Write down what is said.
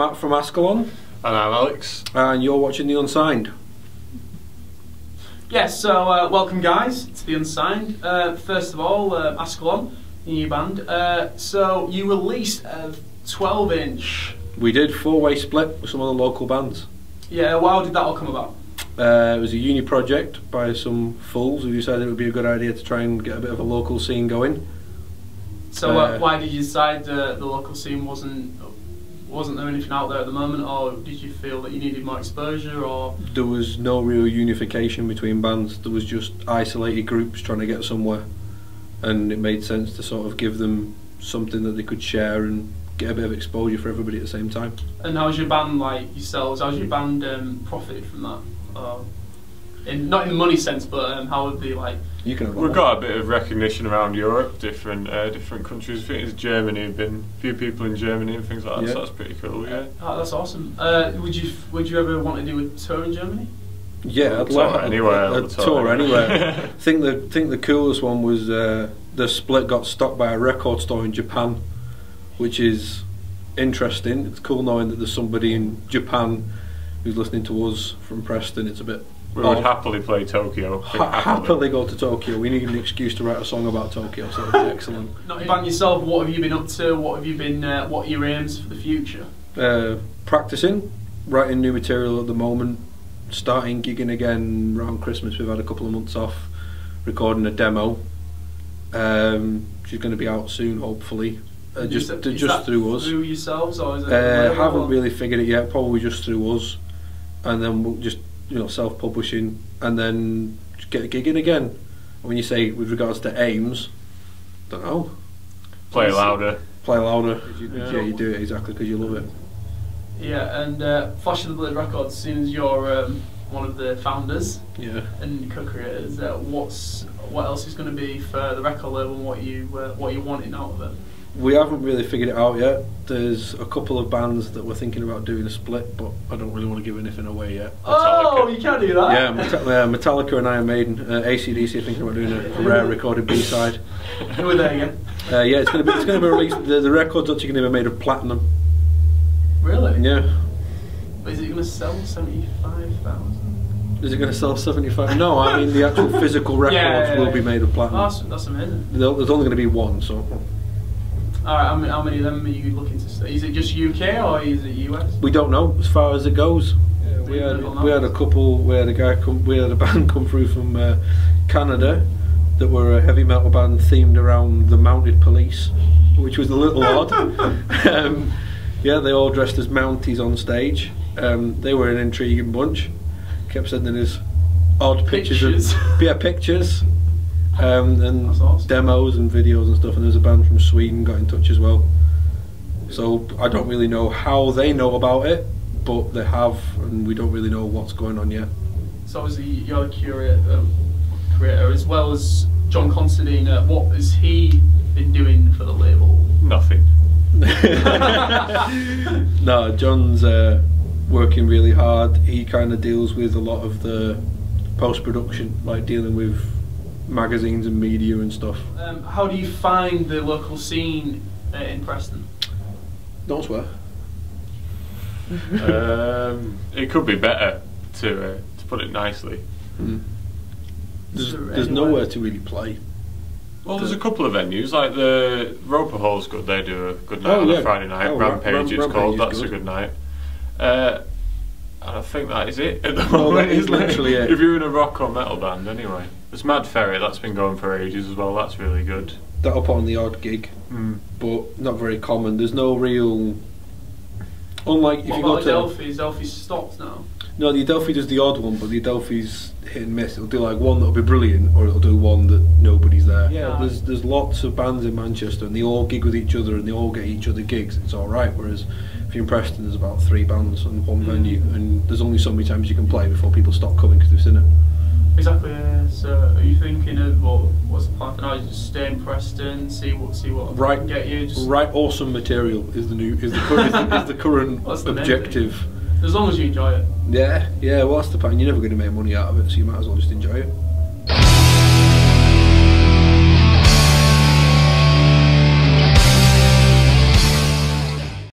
Matt from Ascalon. And I'm Alex. And you're watching the Unsigned. Yes, so welcome guys to the Unsigned. First of all, Ascalon, your new band. So you released a 12-inch. We did 4-way split with some other local bands. Yeah, well, how did that all come about? It was a uni project by some fools who decided it would be a good idea to try and get a bit of a local scene going. So why did you decide the local scene wasn't there anything out there at the moment, or did you feel that you needed more exposure, or? There was no real unification between bands. There was just isolated groups trying to get somewhere, and it made sense to sort of give them something that they could share and get a bit of exposure for everybody at the same time. And how's your band, like yourselves, how's your band profited from that? Not in the money sense, but how would they like? You can. We've got a bit of recognition around Europe, different countries. I think it's Germany. Been a few people in Germany and things like that. Yeah. So that's pretty cool. Yeah. Oh, that's awesome. Would you ever want to do a tour in Germany? Yeah, I'd Tour like anywhere. a tour anywhere. I think the coolest one was the split got stopped by a record store in Japan, which is interesting. It's cool knowing that there's somebody in Japan who's listening to us from Preston. It's a bit. We would happily play Tokyo. Happily go to Tokyo. We need an excuse to write a song about Tokyo, so it'd be excellent. Not about yourself. What have you been up to? What have you been? What are your aims for the future? Practicing, writing new material at the moment. Starting gigging again around Christmas. We've had a couple of months off. Recording a demo. She's going to be out soon, hopefully. Just through us. Through yourselves, or is it? Haven't really figured it yet. Probably just through us, and then we'll just self-publishing, and then just get gigging again. And when you say with regards to aims, don't know. Play louder. Play louder. Yeah, you do it exactly because you love it. Yeah, and Flash of the Blade Records. Seeing as you're one of the founders, yeah, and co-creators, what else is going to be for the record label? And what you wanting out of it? We haven't really figured it out yet. There's a couple of bands that we're thinking about doing a split, but I don't really want to give anything away yet. Oh, you can't do that. Yeah, Metallica and Iron Maiden, AC/DC are thinking about doing a rare recorded B-side. Who are they again? Yeah, it's going to be released. The record's actually going to be made of platinum. Really? Yeah. But is it going to sell 75,000? Is it going to sell 75? No, I mean the actual physical records will be made of platinum. Oh, that's amazing. There's only going to be one, so. Alright, how many of them are you looking to see? Is it just UK or is it US? We don't know as far as it goes. Yeah, we had a couple. We had a band come through from Canada that were a heavy metal band themed around the mounted police, which was a little odd. Yeah, they all dressed as Mounties on stage. They were an intriguing bunch. Kept sending us odd pictures. Pictures. And awesome. Demos and videos and stuff, and there's a band from Sweden got in touch as well. So I don't really know how they know about it, but they have, and we don't really know what's going on yet. So obviously you're a creator as well as John Considine. What has he been doing for the label? Nothing. No, John's working really hard. He kind of deals with a lot of the post-production, like dealing with magazines and media and stuff. How do you find the local scene in Preston? Don't swear. It could be better, to put it nicely. There's nowhere to really play. Well, there's a couple of venues, like the Roper Hall's good. They do a good night on a Friday night. Rampage it's called. That's a good night. And I think that is it at the moment. That is literally it. If you're in a rock or metal band, anyway. There's Mad Ferret, that's been going for ages as well. That's really good. That'll put on the odd gig, but not very common. There's no real. Unlike if you go to Adelphi, Adelphi's stopped now. No, the Adelphi does the odd one, but the Adelphi's hit and miss. It'll do like one that'll be brilliant, or it'll do one that nobody's there. Yeah, there's lots of bands in Manchester, and they all gig with each other, and they all get each other gigs. It's all right. Whereas if you're in Preston, there's about 3 bands on one venue, and there's only so many times you can play before people stop coming because they've seen it. Exactly. So, are you thinking of what's the plan for now? Just stay in Preston, see what I can get you. Just write awesome material is the current objective. As long as you enjoy it. Yeah. Well, that's the point. You're never going to make money out of it, so you might as well just enjoy it.